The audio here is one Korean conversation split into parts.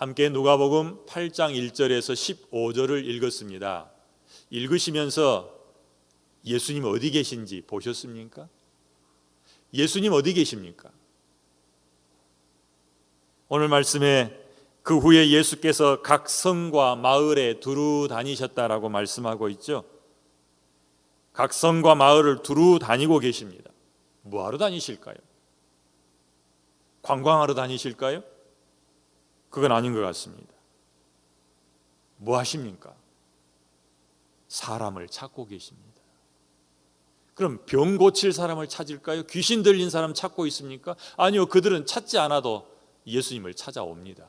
함께 누가복음 8장 1절에서 15절을 읽었습니다. 읽으시면서 예수님 어디 계신지 보셨습니까? 예수님 어디 계십니까? 오늘 말씀에 그 후에 예수께서 각 성과 마을에 두루 다니셨다라고 말씀하고 있죠. 각 성과 마을을 두루 다니고 계십니다. 뭐하러 다니실까요? 관광하러 다니실까요? 그건 아닌 것 같습니다. 뭐 하십니까? 사람을 찾고 계십니다. 그럼 병 고칠 사람을 찾을까요? 귀신 들린 사람 찾고 있습니까? 아니요, 그들은 찾지 않아도 예수님을 찾아옵니다.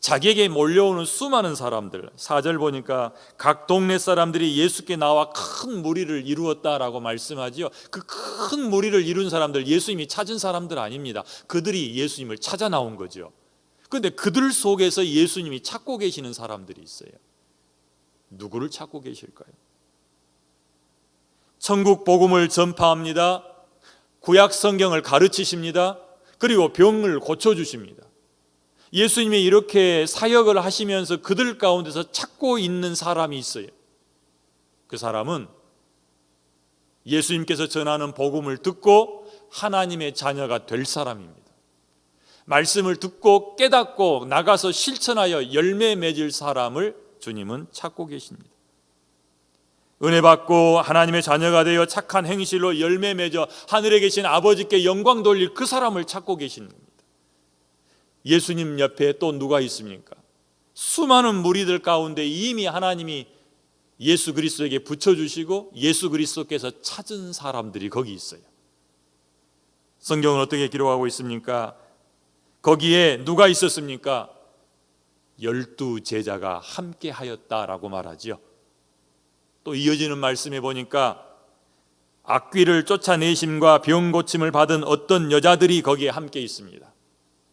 자기에게 몰려오는 수많은 사람들, 4절 보니까 각 동네 사람들이 예수께 나와 큰 무리를 이루었다라고 말씀하지요. 그 큰 무리를 이룬 사람들, 예수님이 찾은 사람들 아닙니다. 그들이 예수님을 찾아 나온 거죠. 그런데 그들 속에서 예수님이 찾고 계시는 사람들이 있어요. 누구를 찾고 계실까요? 천국 복음을 전파합니다. 구약 성경을 가르치십니다. 그리고 병을 고쳐주십니다. 예수님이 이렇게 사역을 하시면서 그들 가운데서 찾고 있는 사람이 있어요. 그 사람은 예수님께서 전하는 복음을 듣고 하나님의 자녀가 될 사람입니다. 말씀을 듣고 깨닫고 나가서 실천하여 열매 맺을 사람을 주님은 찾고 계십니다. 은혜 받고 하나님의 자녀가 되어 착한 행실로 열매 맺어 하늘에 계신 아버지께 영광 돌릴 그 사람을 찾고 계시는 겁니다. 예수님 옆에 또 누가 있습니까? 수많은 무리들 가운데 이미 하나님이 예수 그리스도에게 붙여주시고 예수 그리스도께서 찾은 사람들이 거기 있어요. 성경은 어떻게 기록하고 있습니까? 거기에 누가 있었습니까? 12 제자가 함께 하였다라고 말하지요. 또 이어지는 말씀에 보니까 악귀를 쫓아내심과 병 고침을 받은 어떤 여자들이 거기에 함께 있습니다.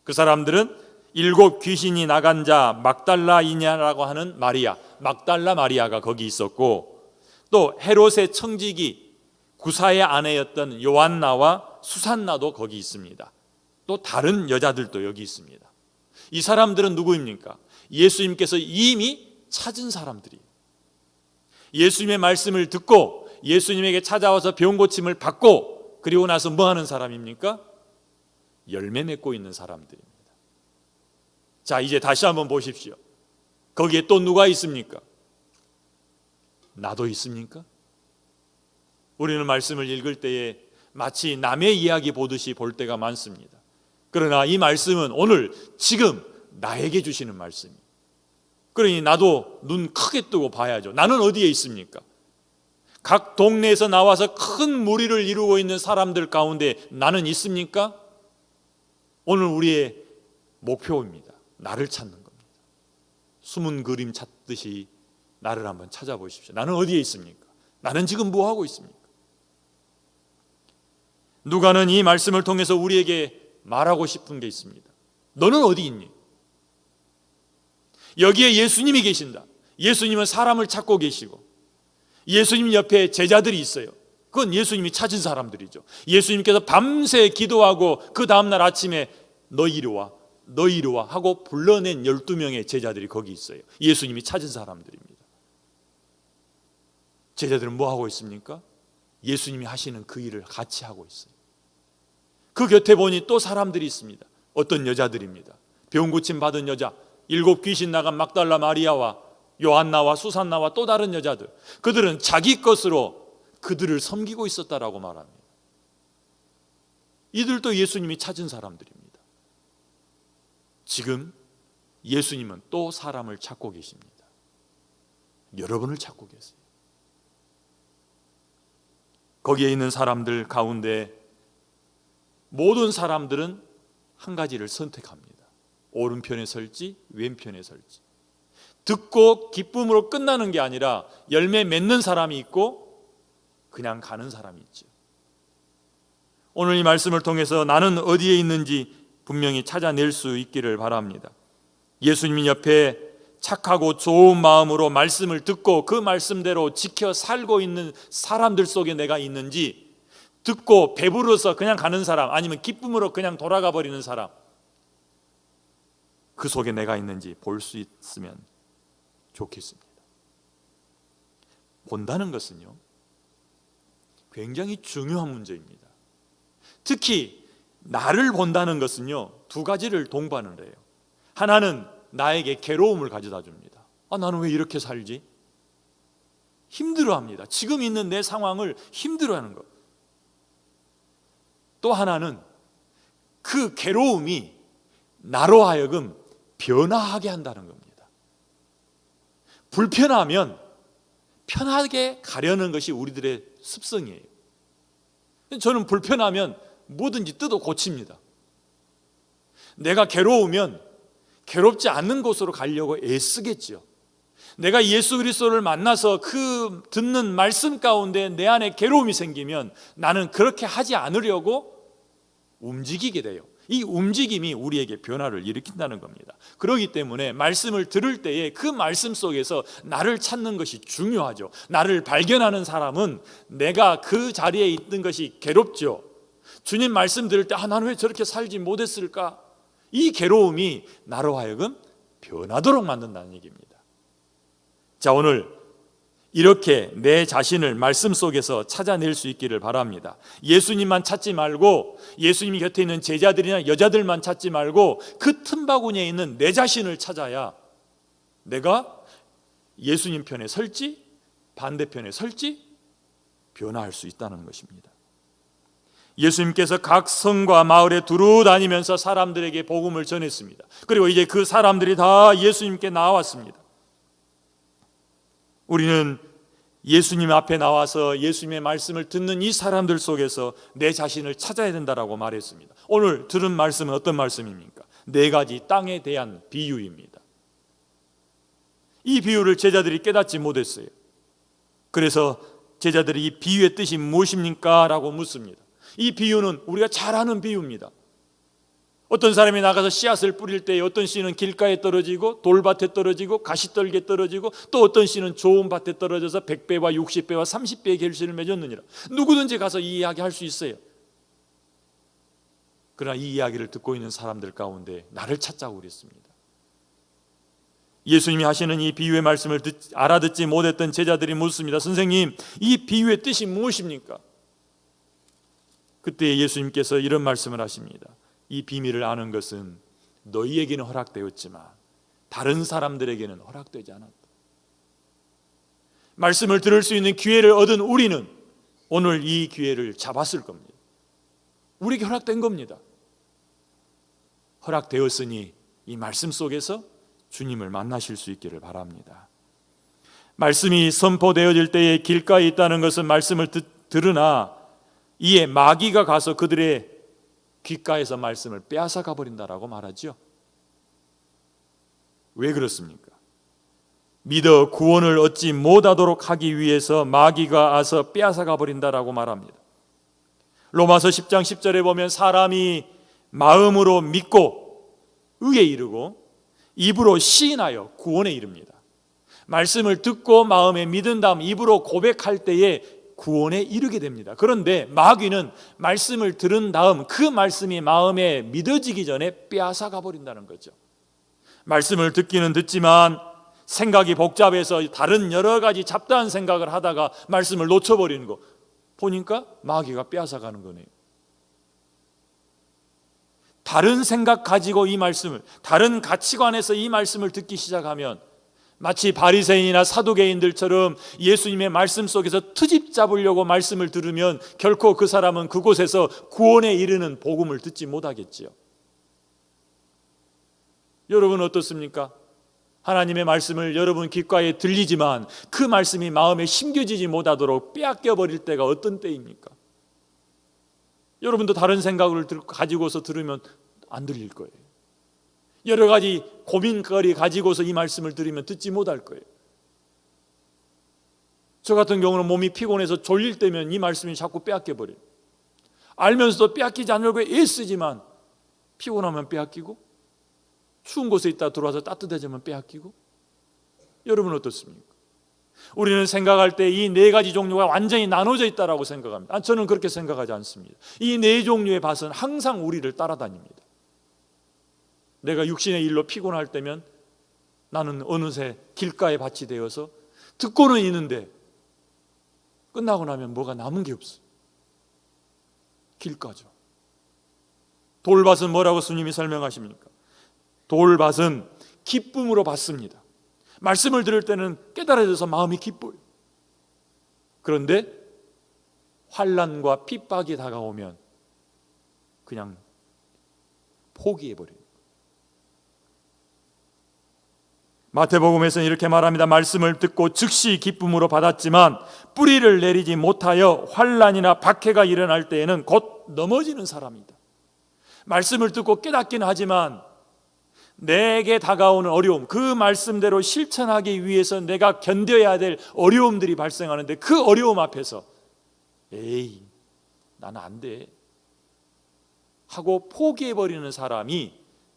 그 사람들은 7 귀신이 나간 자 막달라이냐라고 하는 마리아, 막달라 마리아가 거기 있었고, 또 헤롯의 청지기 구사의 아내였던 요한나와 수산나도 거기 있습니다. 또 다른 여자들도 여기 있습니다. 이 사람들은 누구입니까? 예수님께서 이미 찾은 사람들이에요. 예수님의 말씀을 듣고 예수님에게 찾아와서 병 고침을 받고 그리고 나서 뭐 하는 사람입니까? 열매 맺고 있는 사람들입니다. 자, 이제 다시 한번 보십시오. 거기에 또 누가 있습니까? 나도 있습니까? 우리는 말씀을 읽을 때에 마치 남의 이야기 보듯이 볼 때가 많습니다. 그러나 이 말씀은 오늘 지금 나에게 주시는 말씀이에요. 그러니 나도 눈 크게 뜨고 봐야죠. 나는 어디에 있습니까? 각 동네에서 나와서 큰 무리를 이루고 있는 사람들 가운데 나는 있습니까? 오늘 우리의 목표입니다. 나를 찾는 겁니다. 숨은 그림 찾듯이 나를 한번 찾아보십시오. 나는 어디에 있습니까? 나는 지금 뭐 하고 있습니까? 누가는 이 말씀을 통해서 우리에게 말하고 싶은 게 있습니다. 너는 어디 있니? 여기에 예수님이 계신다. 예수님은 사람을 찾고 계시고 예수님 옆에 제자들이 있어요. 그건 예수님이 찾은 사람들이죠. 예수님께서 밤새 기도하고 그 다음날 아침에 너 이리 와, 너 이리 와 하고 불러낸 12명의 제자들이 거기 있어요. 예수님이 찾은 사람들입니다. 제자들은 뭐 하고 있습니까? 예수님이 하시는 그 일을 같이 하고 있어요. 그 곁에 보니 또 사람들이 있습니다. 어떤 여자들입니다. 병 고침 받은 여자, 7 귀신 나간 막달라 마리아와 요한나와 수산나와 또 다른 여자들, 그들은 자기 것으로 그들을 섬기고 있었다라고 말합니다. 이들도 예수님이 찾은 사람들입니다. 지금 예수님은 또 사람을 찾고 계십니다. 여러분을 찾고 계세요. 거기에 있는 사람들 가운데 모든 사람들은 한 가지를 선택합니다. 오른편에 설지 왼편에 설지. 듣고 기쁨으로 끝나는 게 아니라 열매 맺는 사람이 있고 그냥 가는 사람이 있죠. 오늘 이 말씀을 통해서 나는 어디에 있는지 분명히 찾아낼 수 있기를 바랍니다. 예수님 옆에 착하고 좋은 마음으로 말씀을 듣고 그 말씀대로 지켜 살고 있는 사람들 속에 내가 있는지, 듣고 배부르서 그냥 가는 사람, 아니면 기쁨으로 그냥 돌아가 버리는 사람, 그 속에 내가 있는지 볼 수 있으면 좋겠습니다. 본다는 것은요, 굉장히 중요한 문제입니다. 특히 나를 본다는 것은요, 두 가지를 동반을 해요. 하나는 나에게 괴로움을 가져다 줍니다. 나는 왜 이렇게 살지? 힘들어합니다. 지금 있는 내 상황을 힘들어하는 것. 또 하나는 그 괴로움이 나로 하여금 변화하게 한다는 겁니다. 불편하면 편하게 가려는 것이 우리들의 습성이에요. 저는 불편하면 뭐든지 뜯어 고칩니다. 내가 괴로우면 괴롭지 않는 곳으로 가려고 애쓰겠죠. 내가 예수 그리스도를 만나서 그 듣는 말씀 가운데 내 안에 괴로움이 생기면 나는 그렇게 하지 않으려고 움직이게 돼요. 이 움직임이 우리에게 변화를 일으킨다는 겁니다. 그렇기 때문에 말씀을 들을 때에 그 말씀 속에서 나를 찾는 것이 중요하죠. 나를 발견하는 사람은 내가 그 자리에 있는 것이 괴롭죠. 주님 말씀 들을 때 나는 왜 저렇게 살지 못했을까? 이 괴로움이 나로 하여금 변하도록 만든다는 얘기입니다. 자, 오늘 이렇게 내 자신을 말씀 속에서 찾아낼 수 있기를 바랍니다. 예수님만 찾지 말고, 예수님이 곁에 있는 제자들이나 여자들만 찾지 말고 그 틈바구니에 있는 내 자신을 찾아야 내가 예수님 편에 설지 반대편에 설지 변화할 수 있다는 것입니다. 예수님께서 각 성과 마을에 두루 다니면서 사람들에게 복음을 전했습니다. 그리고 이제 그 사람들이 다 예수님께 나왔습니다. 우리는 예수님 앞에 나와서 예수님의 말씀을 듣는 이 사람들 속에서 내 자신을 찾아야 된다라고 말했습니다. 오늘 들은 말씀은 어떤 말씀입니까? 4가지 땅에 대한 비유입니다. 이 비유를 제자들이 깨닫지 못했어요. 그래서 제자들이 이 비유의 뜻이 무엇입니까? 라고 묻습니다. 이 비유는 우리가 잘 아는 비유입니다. 어떤 사람이 나가서 씨앗을 뿌릴 때 어떤 씨는 길가에 떨어지고 돌밭에 떨어지고 가시떨기에 떨어지고 또 어떤 씨는 좋은 밭에 떨어져서 100배와 60배와 30배의 결실을 맺었느니라. 누구든지 가서 이 이야기 할 수 있어요. 그러나 이 이야기를 듣고 있는 사람들 가운데 나를 찾자고 그랬습니다. 예수님이 하시는 이 비유의 말씀을 알아듣지 못했던 제자들이 묻습니다. 선생님, 이 비유의 뜻이 무엇입니까? 그때 예수님께서 이런 말씀을 하십니다. 이 비밀을 아는 것은 너희에게는 허락되었지만 다른 사람들에게는 허락되지 않았다. 말씀을 들을 수 있는 기회를 얻은 우리는 오늘 이 기회를 잡았을 겁니다. 우리에게 허락된 겁니다. 허락되었으니 이 말씀 속에서 주님을 만나실 수 있기를 바랍니다. 말씀이 선포되어질 때에 길가에 있다는 것은 말씀을 들으나 이에 마귀가 가서 그들의 귓가에서 말씀을 빼앗아가 버린다라고 말하죠. 왜 그렇습니까? 믿어 구원을 얻지 못하도록 하기 위해서 마귀가 와서 빼앗아가 버린다라고 말합니다. 로마서 10장 10절에 보면 사람이 마음으로 믿고 의에 이르고 입으로 시인하여 구원에 이릅니다. 말씀을 듣고 마음에 믿은 다음 입으로 고백할 때에 구원에 이르게 됩니다. 그런데 마귀는 말씀을 들은 다음 그 말씀이 마음에 믿어지기 전에 빼앗아가 버린다는 거죠. 말씀을 듣기는 듣지만 생각이 복잡해서 다른 여러 가지 잡다한 생각을 하다가 말씀을 놓쳐버리는 거 보니까 마귀가 빼앗아가는 거네요. 다른 생각 가지고 이 말씀을, 다른 가치관에서 이 말씀을 듣기 시작하면 마치 바리새인이나 사두개인들처럼 예수님의 말씀 속에서 트집 잡으려고 말씀을 들으면 결코 그 사람은 그곳에서 구원에 이르는 복음을 듣지 못하겠지요. 여러분 어떻습니까? 하나님의 말씀을 여러분 귓가에 들리지만 그 말씀이 마음에 심겨지지 못하도록 빼앗겨 버릴 때가 어떤 때입니까? 여러분도 다른 생각을 가지고서 들으면 안 들릴 거예요. 여러 가지 고민거리 가지고서 이 말씀을 들으면 듣지 못할 거예요. 저 같은 경우는 몸이 피곤해서 졸릴 때면 이 말씀이 자꾸 빼앗겨 버려요. 알면서도 빼앗기지 않으려고 애쓰지만 피곤하면 빼앗기고 추운 곳에 있다 들어와서 따뜻해지면 빼앗기고. 여러분 어떻습니까? 우리는 생각할 때 이 4가지 종류가 완전히 나눠져 있다고 생각합니다. 저는 그렇게 생각하지 않습니다. 이 4종류의 밭은 항상 우리를 따라다닙니다. 내가 육신의 일로 피곤할 때면 나는 어느새 길가에 밭이 되어서 듣고는 있는데 끝나고 나면 뭐가 남은 게 없어. 길가죠. 돌밭은 뭐라고 주님이 설명하십니까? 돌밭은 기쁨으로 받습니다. 말씀을 들을 때는 깨달아져서 마음이 기뻐요. 그런데 환난과 핍박이 다가오면 그냥 포기해버려요. 마태복음에서는 이렇게 말합니다. 말씀을 듣고 즉시 기쁨으로 받았지만 뿌리를 내리지 못하여 환난이나 박해가 일어날 때에는 곧 넘어지는 사람이다. 말씀을 듣고 깨닫기는 하지만 내게 다가오는 어려움, 그 말씀대로 실천하기 위해서 내가 견뎌야 될 어려움들이 발생하는데 그 어려움 앞에서 에이, 나는 안 돼 하고 포기해버리는 사람이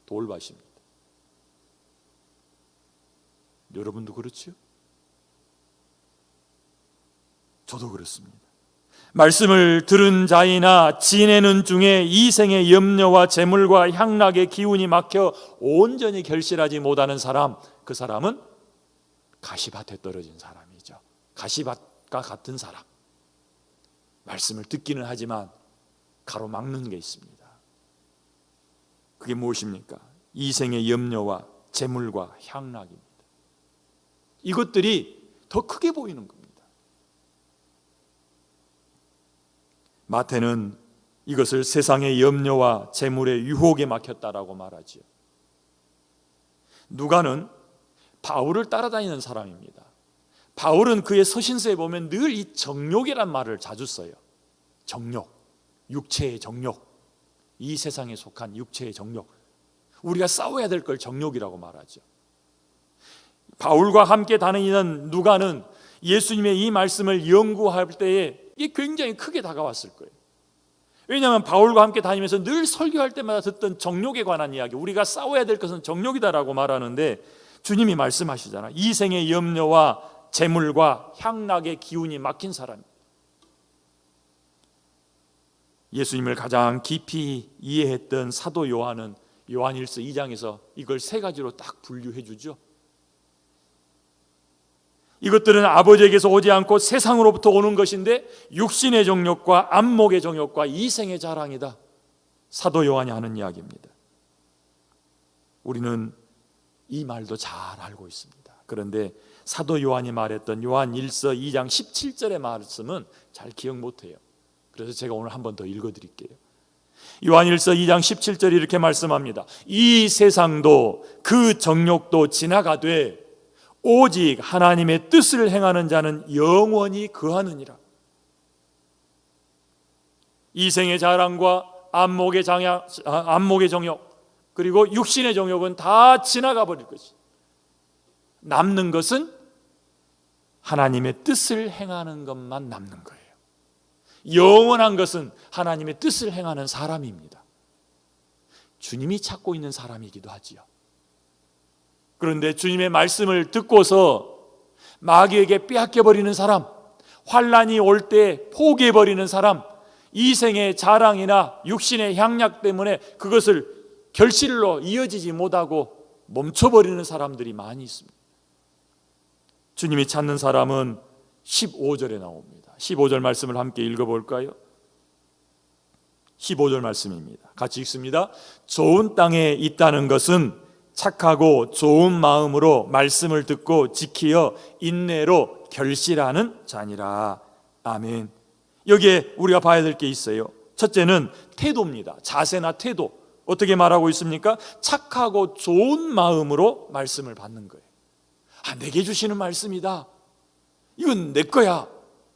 돌밭입니다. 여러분도 그렇지요? 저도 그렇습니다. 말씀을 들은 자이나 지내는 중에 이생의 염려와 재물과 향락의 기운이 막혀 온전히 결실하지 못하는 사람, 그 사람은 가시밭에 떨어진 사람이죠. 가시밭과 같은 사람. 말씀을 듣기는 하지만 가로막는 게 있습니다. 그게 무엇입니까? 이생의 염려와 재물과 향락입니다. 이것들이 더 크게 보이는 겁니다. 마태는 이것을 세상의 염려와 재물의 유혹에 막혔다라고 말하지요. 누가는 바울을 따라다니는 사람입니다. 바울은 그의 서신서에 보면 늘 이 정욕이란 말을 자주 써요. 정욕, 육체의 정욕, 이 세상에 속한 육체의 정욕. 우리가 싸워야 될 걸 정욕이라고 말하죠. 바울과 함께 다니는 누가는 예수님의 이 말씀을 연구할 때에 이게 굉장히 크게 다가왔을 거예요. 왜냐하면 바울과 함께 다니면서 늘 설교할 때마다 듣던 정욕에 관한 이야기, 우리가 싸워야 될 것은 정욕이다라고 말하는데 주님이 말씀하시잖아요. 이생의 염려와 재물과 향락의 기운이 막힌 사람. 예수님을 가장 깊이 이해했던 사도 요한은 요한일서 2장에서 이걸 세 가지로 딱 분류해 주죠. 이것들은 아버지에게서 오지 않고 세상으로부터 오는 것인데 육신의 정욕과 안목의 정욕과 이생의 자랑이다. 사도 요한이 하는 이야기입니다. 우리는 이 말도 잘 알고 있습니다. 그런데 사도 요한이 말했던 요한일서 2장 17절의 말씀은 잘 기억 못해요. 그래서 제가 오늘 한 번 더 읽어드릴게요. 요한일서 2장 17절이 이렇게 말씀합니다. 이 세상도 그 정욕도 지나가되 오직 하나님의 뜻을 행하는 자는 영원히 거하느니라. 이생의 자랑과 안목의 정욕 그리고 육신의 정욕은 다 지나가 버릴 것이. 남는 것은 하나님의 뜻을 행하는 것만 남는 거예요. 영원한 것은 하나님의 뜻을 행하는 사람입니다. 주님이 찾고 있는 사람이기도 하지요. 그런데 주님의 말씀을 듣고서 마귀에게 빼앗겨버리는 사람, 환난이 올 때 포기해버리는 사람, 이생의 자랑이나 육신의 향락 때문에 그것을 결실로 이어지지 못하고 멈춰버리는 사람들이 많이 있습니다. 주님이 찾는 사람은 15절에 나옵니다. 15절 말씀을 함께 읽어볼까요? 15절 말씀입니다. 같이 읽습니다. 좋은 땅에 있다는 것은 착하고 좋은 마음으로 말씀을 듣고 지키어 인내로 결실하는 자니라. 아멘. 여기에 우리가 봐야 될 게 있어요. 첫째는 태도입니다. 자세나 태도. 어떻게 말하고 있습니까? 착하고 좋은 마음으로 말씀을 받는 거예요. 내게 주시는 말씀이다, 이건 내 거야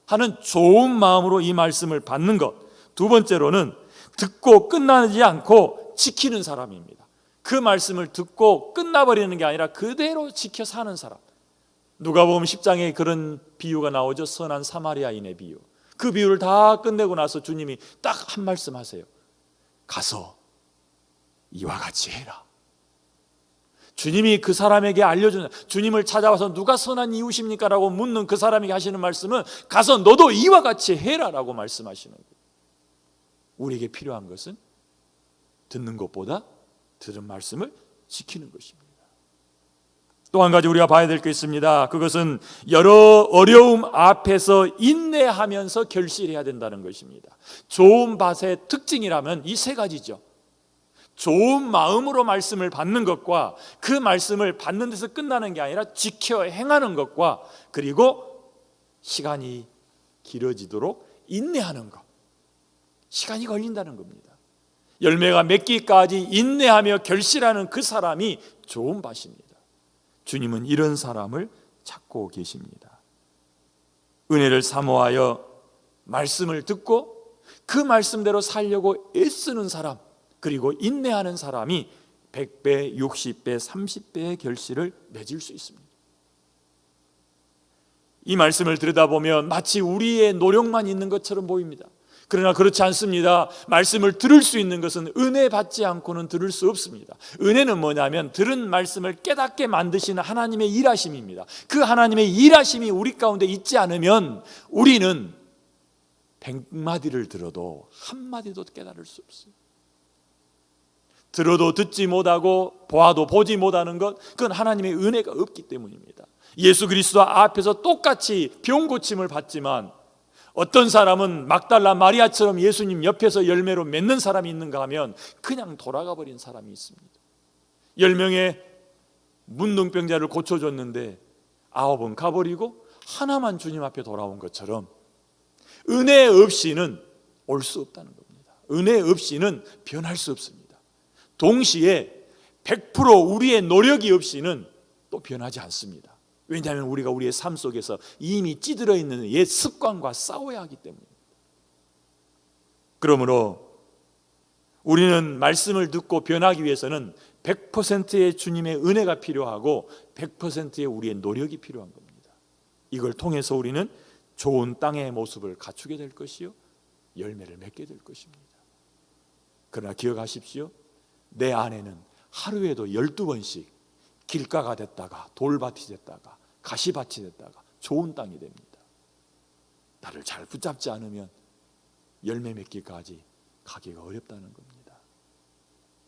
하는 좋은 마음으로 이 말씀을 받는 것. 두 번째로는 듣고 끝나지 않고 지키는 사람입니다. 그 말씀을 듣고 끝나버리는 게 아니라 그대로 지켜 사는 사람. 누가복음 10장에 그런 비유가 나오죠. 선한 사마리아인의 비유. 그 비유를 다 끝내고 나서 주님이 딱 한 말씀 하세요. 가서 이와 같이 해라. 주님이 그 사람에게 알려주는, 주님을 찾아와서 누가 선한 이웃입니까? 라고 묻는 그 사람에게 하시는 말씀은 가서 너도 이와 같이 해라 라고 말씀하시는 거예요. 우리에게 필요한 것은 듣는 것보다 들은 말씀을 지키는 것입니다. 또 한 가지 우리가 봐야 될 게 있습니다. 그것은 여러 어려움 앞에서 인내하면서 결실해야 된다는 것입니다. 좋은 밭의 특징이라면 이 세 가지죠. 좋은 마음으로 말씀을 받는 것과 그 말씀을 받는 데서 끝나는 게 아니라 지켜 행하는 것과 그리고 시간이 길어지도록 인내하는 것. 시간이 걸린다는 겁니다. 열매가 맺기까지 인내하며 결실하는 그 사람이 좋은 밭입니다. 주님은 이런 사람을 찾고 계십니다. 은혜를 사모하여 말씀을 듣고 그 말씀대로 살려고 애쓰는 사람, 그리고 인내하는 사람이 100배, 60배, 30배의 결실을 맺을 수 있습니다. 이 말씀을 들여다보면 마치 우리의 노력만 있는 것처럼 보입니다. 그러나 그렇지 않습니다. 말씀을 들을 수 있는 것은 은혜 받지 않고는 들을 수 없습니다. 은혜는 뭐냐면 들은 말씀을 깨닫게 만드시는 하나님의 일하심입니다. 그 하나님의 일하심이 우리 가운데 있지 않으면 우리는 100마디를 들어도 한마디도 깨달을 수 없어요. 들어도 듣지 못하고 보아도 보지 못하는 것, 그건 하나님의 은혜가 없기 때문입니다. 예수 그리스도 앞에서 똑같이 병 고침을 받지만 어떤 사람은 막달라 마리아처럼 예수님 옆에서 열매로 맺는 사람이 있는가 하면 그냥 돌아가 버린 사람이 있습니다. 10명의 문둥병자를 고쳐줬는데 9은 가버리고 하나만 주님 앞에 돌아온 것처럼 은혜 없이는 올 수 없다는 겁니다. 은혜 없이는 변할 수 없습니다. 동시에 100% 우리의 노력이 없이는 또 변하지 않습니다. 왜냐하면 우리가 우리의 삶 속에서 이미 찌들어 있는 옛 습관과 싸워야 하기 때문입니다. 그러므로 우리는 말씀을 듣고 변하기 위해서는 100%의 주님의 은혜가 필요하고 100%의 우리의 노력이 필요한 겁니다. 이걸 통해서 우리는 좋은 땅의 모습을 갖추게 될 것이요 열매를 맺게 될 것입니다. 그러나 기억하십시오. 내 안에는 하루에도 12번씩 길가가 됐다가 돌밭이 됐다가 가시밭이 됐다가 좋은 땅이 됩니다. 나를 잘 붙잡지 않으면 열매 맺기까지 가기가 어렵다는 겁니다.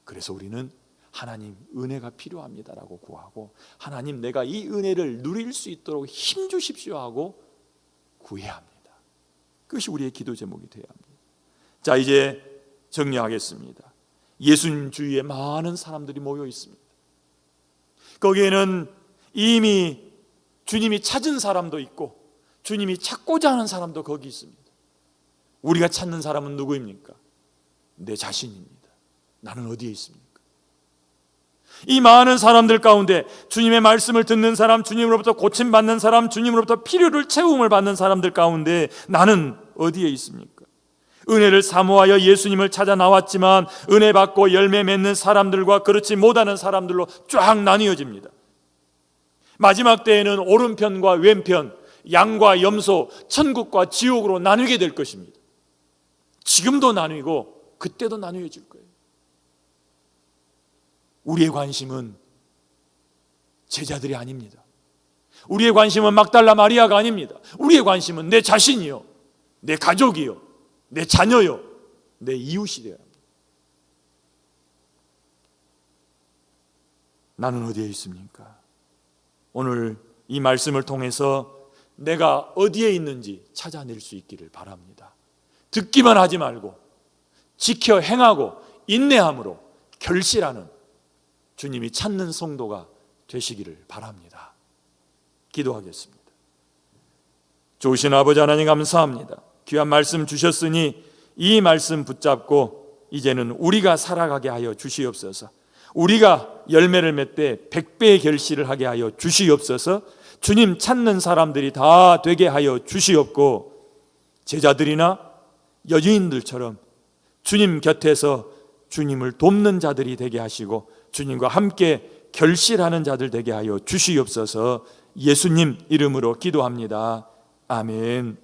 그래서 우리는 하나님 은혜가 필요합니다라고 구하고 하나님 내가 이 은혜를 누릴 수 있도록 힘 주십시오 하고 구해야 합니다. 그것이 우리의 기도 제목이 되어야 합니다. 자, 이제 정리하겠습니다. 예수님 주위에 많은 사람들이 모여 있습니다. 거기에는 이미 주님이 찾은 사람도 있고 주님이 찾고자 하는 사람도 거기 있습니다. 우리가 찾는 사람은 누구입니까? 내 자신입니다. 나는 어디에 있습니까? 이 많은 사람들 가운데 주님의 말씀을 듣는 사람, 주님으로부터 고침받는 사람, 주님으로부터 필요를 채움을 받는 사람들 가운데 나는 어디에 있습니까? 은혜를 사모하여 예수님을 찾아 나왔지만 은혜 받고 열매 맺는 사람들과 그렇지 못하는 사람들로 쫙 나뉘어집니다. 마지막 때에는 오른편과 왼편, 양과 염소, 천국과 지옥으로 나뉘게 될 것입니다. 지금도 나뉘고 그때도 나뉘어질 거예요. 우리의 관심은 제자들이 아닙니다. 우리의 관심은 막달라 마리아가 아닙니다. 우리의 관심은 내 자신이요, 내 가족이요, 내 자녀요, 내 이웃이 되어야 합니다. 나는 어디에 있습니까? 오늘 이 말씀을 통해서 내가 어디에 있는지 찾아낼 수 있기를 바랍니다. 듣기만 하지 말고 지켜 행하고 인내함으로 결실하는 주님이 찾는 성도가 되시기를 바랍니다. 기도하겠습니다. 좋으신 아버지 하나님 감사합니다. 귀한 말씀 주셨으니 이 말씀 붙잡고 이제는 우리가 살아가게 하여 주시옵소서. 우리가 열매를 맺되 100배의 결실을 하게 하여 주시옵소서. 주님 찾는 사람들이 다 되게 하여 주시옵고 제자들이나 여주인들처럼 주님 곁에서 주님을 돕는 자들이 되게 하시고 주님과 함께 결실하는 자들 되게 하여 주시옵소서. 예수님 이름으로 기도합니다. 아멘.